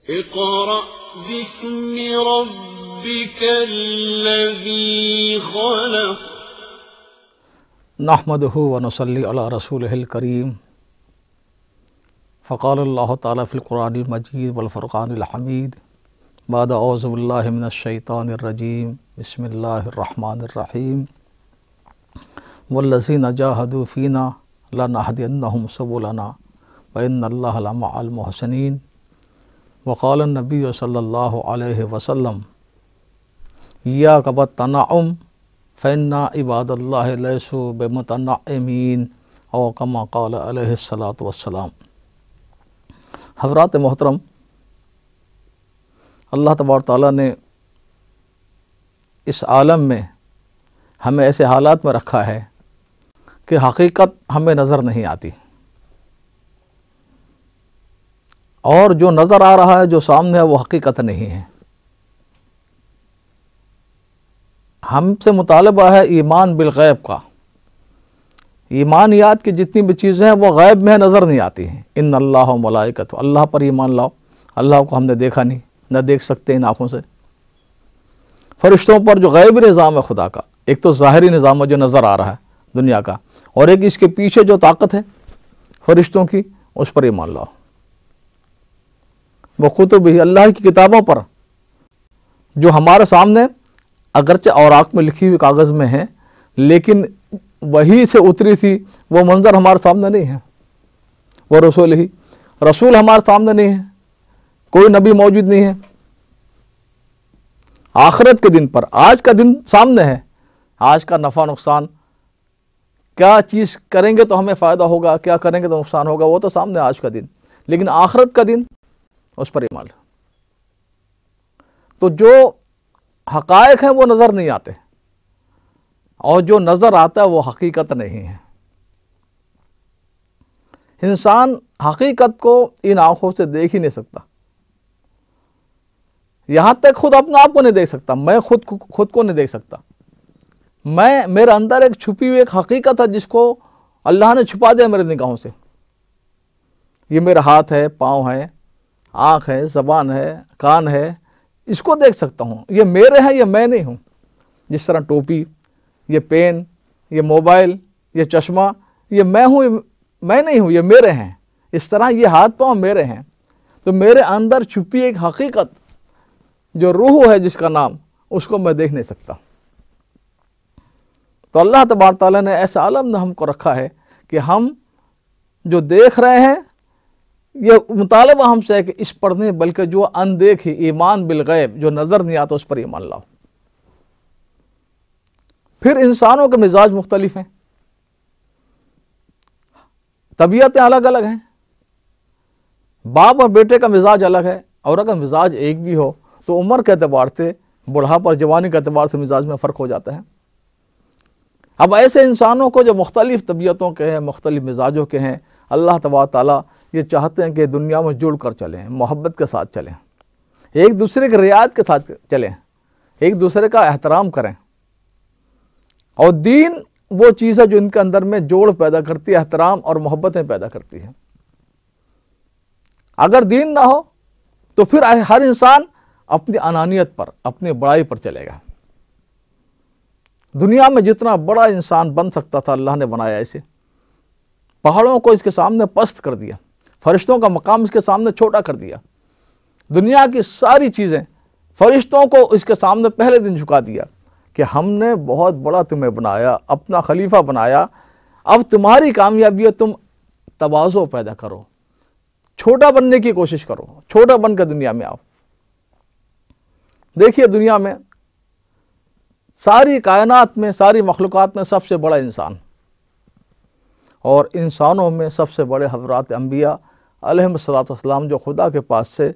इक़रा बिस्मि रब्बिकल्लज़ी ख़लक़। नहमदुहु व नुसल्ली अला रसूलिहिल करीम। फ़क़ालल्लाहु तआला फ़िल क़ुरानिल मजीद वल फ़ुरक़ानिल हमीद बाद औज़ु बिल्लाहि मिनश शैतानिर रजीम बिस्मिल्लाहिर रहमानिर रहीम वल्लज़ीना जाहदू फ़ीना लनहदियन्नहुम सुबुलना व इन्नल्लाहा लमअल मुहसिनीन। वक़ाल नबी सल्लल्लाहु अलैहि वसल्लम इय्याका बत्तनअम फ़इन्ना इबादल्लाहि लैसू बिमुतनअ्इमीन औ कमा क़ाल अलैहिस्सलातु वस्सलाम। हज़रात मोहतरम, अल्लाह तबारक तआला ने इस आलम में हमें ऐसे हालात में रखा है कि हकीकत हमें नज़र नहीं आती, और जो नज़र आ रहा है, जो सामने है, वो हकीकत नहीं है। हमसे मुतालबा है ईमान बिल गैब का। ईमानियात की जितनी भी चीज़ें हैं वो गैब में नज़र नहीं आती हैं। इन अल्लाह व मलाइकतहु, अल्लाह पर ईमान लाओ। अल्लाह को हमने देखा नहीं, न देख सकते इन आँखों से। फरिश्तों पर जो गैबी निज़ाम है खुदा का, एक तो ज़ाहिरी निज़ाम है जो नज़र आ रहा है दुनिया का, और एक इसके पीछे जो ताकत है फरिश्तों की, उस पर ईमान लाओ। वो कुतुब ही, अल्लाह की किताबों पर जो हमारे सामने अगरचे औराक में लिखी हुई कागज़ में है, लेकिन वही से उतरी थी, वो मंज़र हमारे सामने नहीं है। वो रसूल ही, रसूल हमारे सामने नहीं है, कोई नबी मौजूद नहीं है। आखिरत के दिन पर, आज का दिन सामने है, आज का नफ़ा नुकसान, क्या चीज़ करेंगे तो हमें फ़ायदा होगा, क्या करेंगे तो नुकसान होगा, वो तो सामने आज का दिन। लेकिन आखिरत का दिन, उस पर ईमान। तो जो हक़ाइक़ हैं वो नज़र नहीं आते, और जो नज़र आता है वो हकीकत नहीं है। इंसान हकीकत को इन आँखों से देख ही नहीं सकता, यहाँ तक खुद अपने आप को नहीं देख सकता। मैं खुद को नहीं देख सकता। मेरे अंदर एक छुपी हुई एक हकीकत है जिसको अल्लाह ने छुपा दिया मेरे निगाहों से। ये मेरा हाथ है, पाँव है, आँख है, ज़बान है, कान है, इसको देख सकता हूँ। ये मेरे हैं, ये मैं नहीं हूँ। जिस तरह टोपी, ये पेन, ये मोबाइल, ये चश्मा, ये मैं हूँ, मैं नहीं हूँ, ये मेरे हैं। इस तरह ये हाथ पाँव मेरे हैं। तो मेरे अंदर छुपी एक हकीकत जो रूह है जिसका नाम, उसको मैं देख नहीं सकता। तो अल्लाह तबारक तआला ने ऐसा आलम ने हमको रखा है कि हम जो देख रहे हैं, ये मुतालबा हमसे है कि इस पर नहीं, बल्कि जो अनदेख ही, ईमान बिल गैब, जो नज़र नहीं आता, उस पर ईमान लाओ। फिर इंसानों के मिजाज मुख्तलिफ हैं, तबीयतें अलग अलग हैं। बाप और बेटे का मिजाज अलग है, और अगर मिजाज एक भी हो तो उम्र के एतबार से, बुढ़ापा और जवानी के एतबार से मिजाज में फ़र्क हो जाता है। अब ऐसे इंसानों को जो मुख्तलिफ तबीयतों के हैं, मुख्तलिफ मिजाजों के हैं, अल्लाह तबारक तआला ये चाहते हैं कि दुनिया में जुड़ कर चलें, मोहब्बत के साथ चलें, एक दूसरे की रियायत के साथ चलें, एक दूसरे का एहतराम करें। और दीन वो चीज़ है जो इनके अंदर में जोड़ पैदा करती है, एहतराम और मोहब्बतें पैदा करती है। अगर दीन ना हो तो फिर हर इंसान अपनी अनानियत पर, अपनी बड़ाई पर चलेगा। दुनिया में जितना बड़ा इंसान बन सकता था अल्लाह ने बनाया ऐसे। पहाड़ों को इसके सामने पस्त कर दिया, फरिश्तों का मकाम इसके सामने छोटा कर दिया, दुनिया की सारी चीज़ें फरिश्तों को इसके सामने पहले दिन झुका दिया कि हमने बहुत बड़ा तुम्हें बनाया, अपना खलीफा बनाया, अब तुम्हारी कामयाबी है तुम तवाज़ो पैदा करो, छोटा बनने की कोशिश करो, छोटा बनकर दुनिया में आओ। देखिए दुनिया में, सारी कायनात में, सारी मखलूक़ात में सबसे बड़ा इंसान, और इंसानों में सबसे बड़े हज़रात अंबिया अलैहिस्सलातु वस्सलाम, जो खुदा के पास से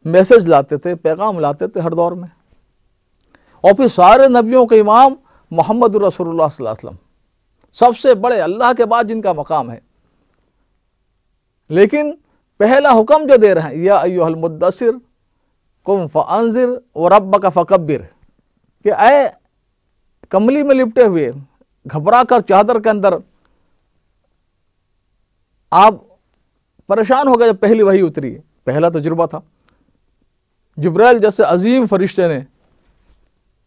मैसेज लाते थे, पैगाम लाते थे हर दौर में। और फिर सारे नबियों के इमाम मोहम्मद रसूलुल्लाह सल्लल्लाहु अलैहि वसल्लम, सबसे बड़े, अल्लाह के बाद जिनका मकाम है। लेकिन पहला हुक्म जो दे रहे हैं, या अय्युहल मुद्दस्सिर कुम फ़अंज़िर व रब्बक फ़कब्बिर, कि ऐ कमली में लिपटे हुए, घबरा कर चादर के अंदर आप परेशान हो गए जब पहली वही उतरी, पहला तजुर्बा था। जिब्राइल जैसे अजीम फरिश्ते ने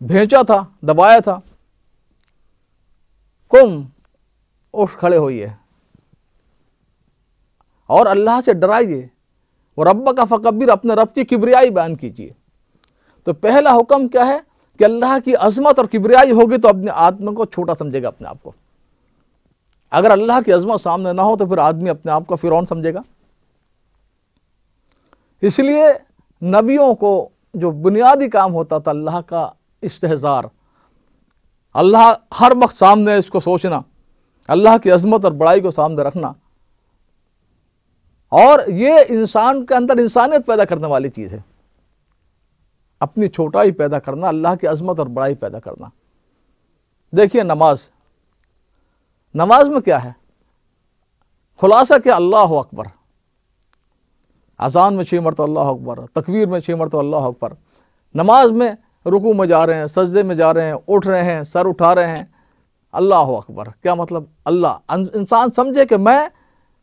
भेजा था, दबाया था, कुम उठ खड़े होइए और अल्लाह से डराइए और रब्ब का फ़कब्बिर, अपने रब की किबरियाई बयान कीजिए। तो पहला हुक्म क्या है कि अल्लाह की अजमत और किबरियाई होगी तो अपने आत्मा को छोटा समझेगा, अपने आप को। अगर अल्लाह की अजमत सामने ना हो तो फिर आदमी अपने आप को फिरौन समझेगा। इसलिए नबियों को जो बुनियादी काम होता था अल्लाह का इस्तेहज़ार, अल्लाह हर वक्त सामने इसको सोचना, अल्लाह की अजमत और बड़ाई को सामने रखना, और ये इंसान के अंदर इंसानियत पैदा करने वाली चीज़ है। अपनी छोटाई पैदा करना, अल्लाह की अजमत और बड़ाई पैदा करना। देखिए नमाज, नमाज में क्या है, खुलासा क्या, अल्लाह अकबर। अजान में 6 मरतबा अल्लाह अकबर, तकबीर में 6 मरतबा अल्लाह अकबर। नमाज में रुकू में जा रहे हैं, सजदे में जा रहे हैं, उठ रहे हैं, सर उठा रहे हैं, अल्लाह अकबर। क्या मतलब, अल्लाह, इंसान समझे कि मैं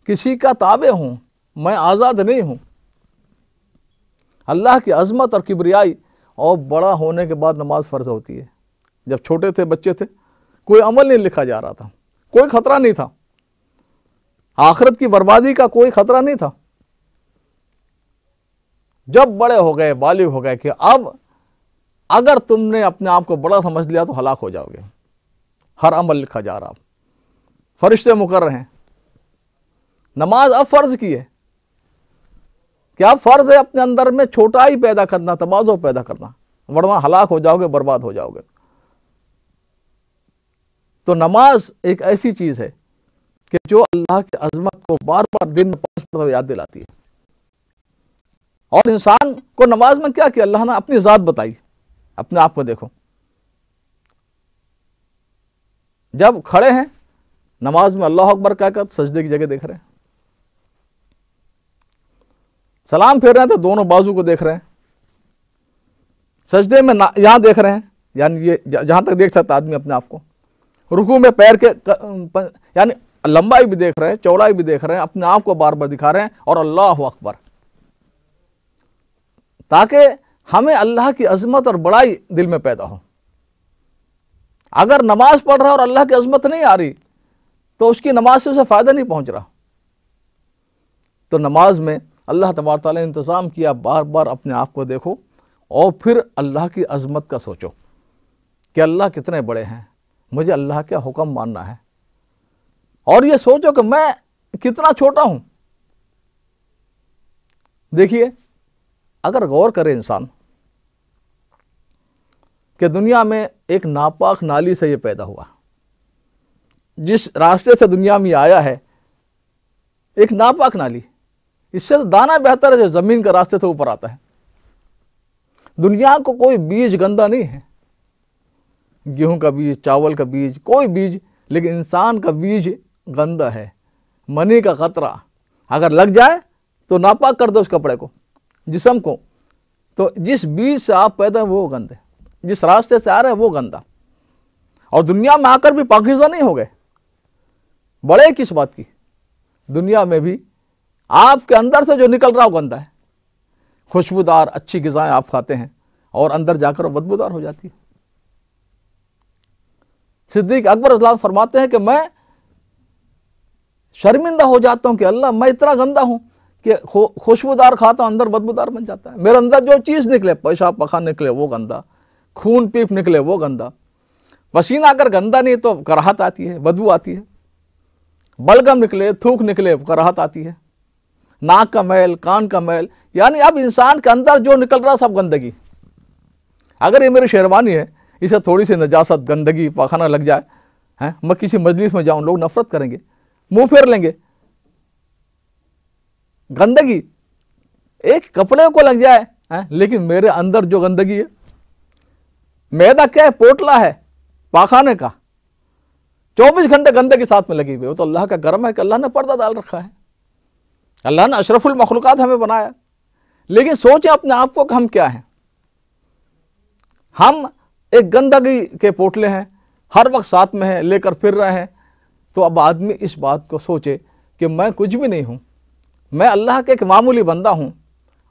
किसी का ताबे हूँ, मैं आज़ाद नहीं हूँ। अल्लाह की अजमत और किबरियाई और बड़ा होने के बाद नमाज फ़र्ज होती है। जब छोटे थे, बच्चे थे, कोई अमल नहीं लिखा जा रहा था, कोई ख़तरा नहीं था, आखिरत की बर्बादी का कोई ख़तरा नहीं था। जब बड़े हो गए, बालिग हो गए कि अब अगर तुमने अपने आप को बड़ा समझ लिया तो हलाक हो जाओगे, हर अमल लिखा जा रहा, फरिश्ते मुकर्रर हैं। नमाज अब फ़र्ज की है, क्या फ़र्ज है अपने अंदर में छोटाई पैदा करना, तवाज़ो पैदा करना, वरना हलाक हो जाओगे, बर्बाद हो जाओगे। तो नमाज एक ऐसी चीज़ है कि जो अल्लाह की अज़मत को बार बार दिन में 5 मरतबा याद दिलाती है। और इंसान को नमाज में क्या किया, अल्लाह ने अपनी ज़ात बताई। अपने आप को देखो, जब खड़े हैं नमाज में अल्लाह अकबर कहकर सजदे की जगह देख रहे हैं, सलाम फेर रहे हैं तो दोनों बाजू को देख रहे हैं, सजदे में यहाँ देख रहे हैं, यानी ये जहाँ तक देख सकता आदमी अपने आप को, रुकू में पैर के यानी लंबाई भी देख रहे हैं, चौड़ाई भी देख रहे हैं, अपने आप को बार बार दिखा रहे हैं, और अल्लाह अकबर, ताकि हमें अल्लाह की अजमत और बड़ाई दिल में पैदा हो। अगर नमाज पढ़ रहा है और अल्लाह की अजमत नहीं आ रही तो उसकी नमाज से उसे फ़ायदा नहीं पहुंच रहा। तो नमाज में अल्लाह तबारक तआला ने इंतज़ाम किया, बार बार अपने आप को देखो और फिर अल्लाह की अजमत का सोचो कि अल्लाह कितने बड़े हैं, मुझे अल्लाह का हुक्म मानना है, और ये सोचो कि मैं कितना छोटा हूं। देखिए, अगर गौर करे इंसान कि दुनिया में एक नापाक नाली से ये पैदा हुआ, जिस रास्ते से दुनिया में आया है एक नापाक नाली, इससे तो दाना बेहतर है जो ज़मीन के रास्ते से ऊपर आता है। दुनिया को कोई बीज गंदा नहीं है, गेहूं का बीज, चावल का बीज, कोई बीज, लेकिन इंसान का बीज गंदा है। मनी का खतरा अगर लग जाए तो नापाक कर दो उस कपड़े को, जिस्म को। तो जिस बीज से आप पैदा हैं वो गंदे, जिस रास्ते से आ रहे हैं वो गंदा। और दुनिया में आकर भी पाकीज़ा नहीं हो गए, बड़े किस बात की, दुनिया में भी आपके अंदर से जो निकल रहा वो गंदा है। खुशबूदार अच्छी ग़िज़ाएं आप खाते हैं और अंदर जाकर वो बदबूदार हो जाती है। सिद्दीक अकबर रज़ियल्लाहु अन्हु फरमाते हैं कि मैं शर्मिंदा हो जाता हूं कि अल्लाह, मैं इतना गंदा हूं कि खुशबूदार खाता हूं, अंदर बदबूदार बन जाता है। मेरे अंदर जो चीज़ निकले, पेशाब पखान निकले वो गंदा, खून पीप निकले वो गंदा, पसीना अगर गंदा नहीं तो कराहत आती है, बदबू आती है, बलगम निकले, थूक निकले, कराहत आती है, नाक का मैल, कान का मैल, यानी अब इंसान के अंदर जो निकल रहा सब गंदगी। अगर ये मेरी शेरवानी है, इसे थोड़ी सी नजासत, गंदगी, पाखाना लग जाए, हैं, मैं किसी मजलिस में जाऊं, लोग नफरत करेंगे, मुंह फेर लेंगे। गंदगी एक कपड़े को लग जाए, हैं, लेकिन मेरे अंदर जो गंदगी है, मैदा क्या है, पोटला है पाखाने का, 24 घंटे गंदे के साथ में लगी हुई। वो तो अल्लाह का करम है कि अल्लाह ने पर्दा डाल रखा है, अल्लाह ने अशरफुल मखलूकात हमें बनाया। लेकिन सोचें अपने आप को कि हम क्या हैं, हम एक गंदगी के पोटले हैं, हर वक्त साथ में हैं, लेकर फिर रहे हैं। तो अब आदमी इस बात को सोचे कि मैं कुछ भी नहीं हूँ, मैं अल्लाह के एक मामूली बंदा हूँ,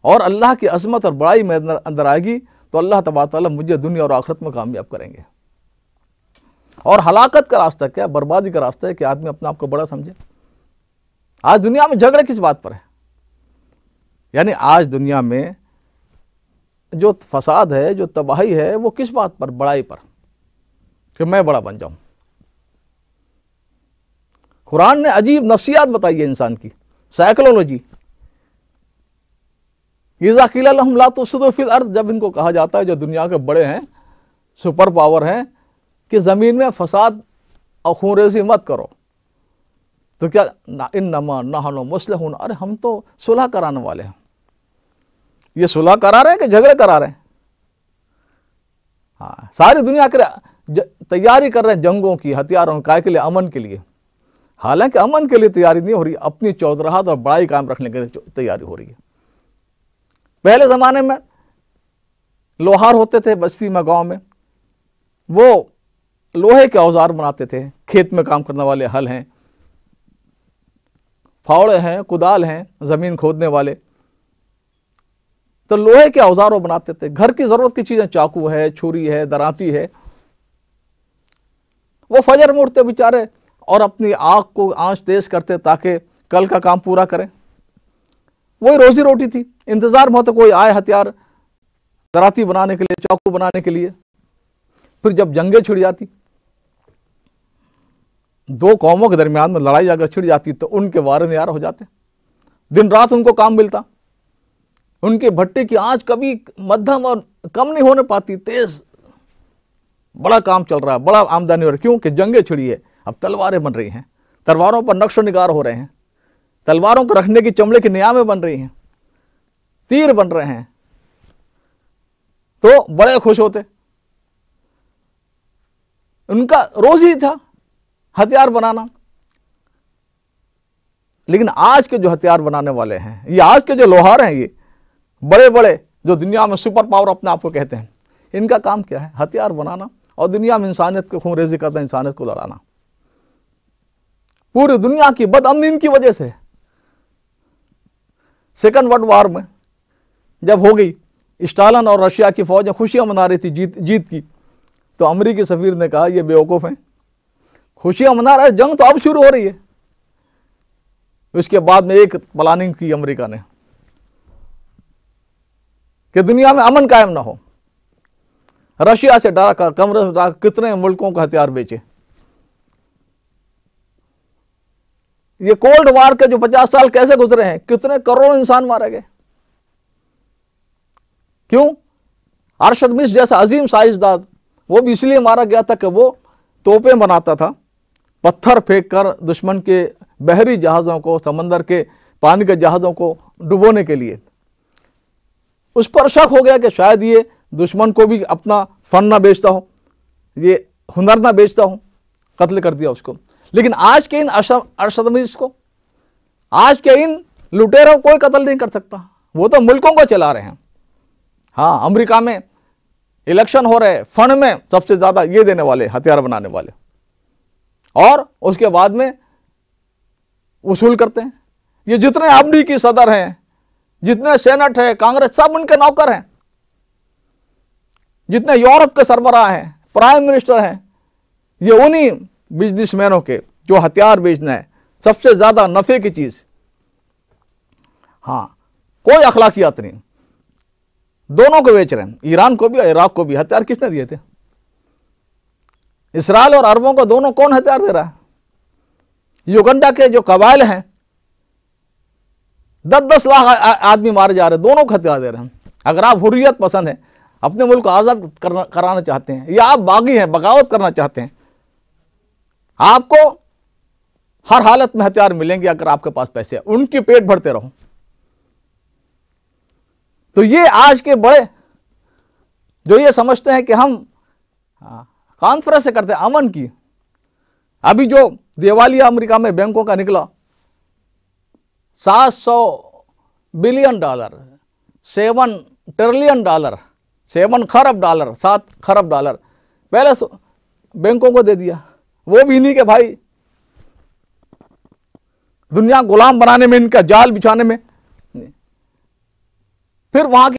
और अल्लाह की अज़मत और बड़ाई में अंदर आएगी तो अल्लाह तबारक व तआला मुझे दुनिया और आखिरत में कामयाब करेंगे। और हलाकत का रास्ता क्या, बर्बादी का रास्ता है कि आदमी अपने आप को बड़ा समझे। आज दुनिया में झगड़े किस बात पर है? यानी आज दुनिया में जो फसाद है, जो तबाही है, वो किस बात पर? बड़ाई पर, कि मैं बड़ा बन जाऊं। कुरान ने अजीब नफ्सियात बताई है इंसान की, साइकोलॉजी। इज़ा क़ीला लहुम ला तुफ़सिदू फ़िल अर्ज़, जब इनको कहा जाता है, जो दुनिया के बड़े हैं, सुपर पावर हैं, कि ज़मीन में फसाद और खूनरेज़ी मत करो, तो क्या इन्नमा नहनु मुस्लिहून, अरे हम तो सुलह कराने वाले हैं। ये सुलह करा रहे हैं कि झगड़े करा रहे हैं? हाँ, सारी दुनिया के तैयारी कर रहे हैं जंगों की, हथियारों काय के लिए? अमन के लिए। हालांकि अमन के लिए तैयारी नहीं हो रही, अपनी चौधराहट और बड़ाई कायम रखने के लिए तैयारी हो रही है। पहले ज़माने में लोहार होते थे बस्ती में, गांव में, वो लोहे के औजार बनाते थे। खेत में काम करने वाले हल हैं, फावड़े हैं, कुदाल हैं, ज़मीन खोदने वाले, तो लोहे के औजारों बनाते थे। घर की ज़रूरत की चीज़ें, चाकू है, छुरी है, दराती है। वो फजर में उठते बेचारे और अपनी आँख को आँच तेज करते ताकि कल का काम पूरा करें। वही रोजी रोटी थी। इंतज़ार में होता कोई आए हथियार दराती बनाने के लिए, चाकू बनाने के लिए। फिर जब जंगें छिड़ जाती, दो कौमों के दरमियान में लड़ाई अगर छिड़ जाती, तो उनके वारे नियार हो जाते। दिन रात उनको काम मिलता। उनके भट्टे की आंच कभी मध्यम और कम नहीं होने पाती, तेज। बड़ा काम चल रहा है, बड़ा आमदनी हो रही है। क्यों? कि जंगें छिड़ी है, अब तलवारें बन रही हैं, तलवारों पर नक्शो निगार हो रहे हैं, तलवारों को रखने की चमड़े की नियामें बन रही हैं, तीर बन रहे हैं, तो बड़े खुश होते। उनका रोज ही था हथियार बनाना। लेकिन आज के जो हथियार बनाने वाले हैं, ये आज के जो लोहार हैं, ये बड़े बड़े जो दुनिया में सुपर पावर अपने आप को कहते हैं, इनका काम क्या है? हथियार बनाना और दुनिया में इंसानियत को खूनरेज़ी करना, इंसानियत को लड़ाना। पूरी दुनिया की बदअमनी इनकी वजह से। सेकंड वर्ल्ड वॉर में जब हो गई, स्टालिन और रशिया की फौजें खुशियां मना रही थी जीत की, तो अमेरिकी सफीर ने कहा ये बेवकूफ़ हैं, खुशियां मना रहे, जंग तो अब शुरू हो रही है। उसके बाद में एक प्लानिंग की अमेरिका ने कि दुनिया में अमन कायम ना हो। रशिया से डरा कर, कमरे से डरा, कितने मुल्कों को हथियार बेचे। ये कोल्ड वार के जो 50 साल कैसे गुजरे हैं, कितने करोड़ों इंसान मारे गए। क्यों? अरशद मिस्र जैसा अजीम साइंसदान, वो भी इसलिए मारा गया था कि वो तोपें बनाता था, पत्थर फेंक कर दुश्मन के बहरी जहाज़ों को, समंदर के पानी के जहाज़ों को डुबोने के लिए। उस पर शक हो गया कि शायद ये दुश्मन को भी अपना फन ना बेचता हो, ये हुनर ना बेचता हो, कत्ल कर दिया उसको। लेकिन आज के इन अरशद मिस्र को, आज के इन लुटेरों कोई कत्ल नहीं कर सकता। वो तो मुल्कों को चला रहे हैं। हाँ, अमेरिका में इलेक्शन हो रहे, फंड में सबसे ज़्यादा ये देने वाले, हथियार बनाने वाले, और उसके बाद में वसूल करते हैं। ये जितने अमेरिकी सदर हैं, जितने सेनेट है, कांग्रेस, सब उनके नौकर हैं। जितने यूरोप के सरबराह हैं, प्राइम मिनिस्टर हैं, ये उन्हीं बिजनेसमैनों के जो हथियार बेचना है सबसे ज्यादा नफे की चीज। हाँ, कोई अखलाकियात नहीं, दोनों को बेच रहे हैं। ईरान को भी, इराक को भी। हथियार किसने दिए थे? इसराइल और अरबों को दोनों कौन हथियार दे रहा है? युगांडा के जो कबाइल हैं, 10-10 लाख आदमी मारे जा रहे हैं, दोनों को हथियार दे रहे हैं। अगर आप हुर्रियत पसंद है, अपने मुल्क को आज़ाद कराना चाहते हैं, या आप बागी हैं, बगावत करना चाहते हैं, आपको हर हालत में हथियार मिलेंगे अगर आपके पास पैसे हैं। उनकी पेट भरते रहो। तो ये आज के बड़े जो ये समझते हैं कि हम कॉन्फ्रेंस से करते हैं अमन की। अभी जो दिवालिया अमेरिका में बैंकों का निकला, $700 बिलियन, $7 ट्रिलियन, $7 खरब, $7 खरब पहले बैंकों को दे दिया। वो भी नहीं कि भाई दुनिया गुलाम बनाने में, इनका जाल बिछाने में। फिर वहां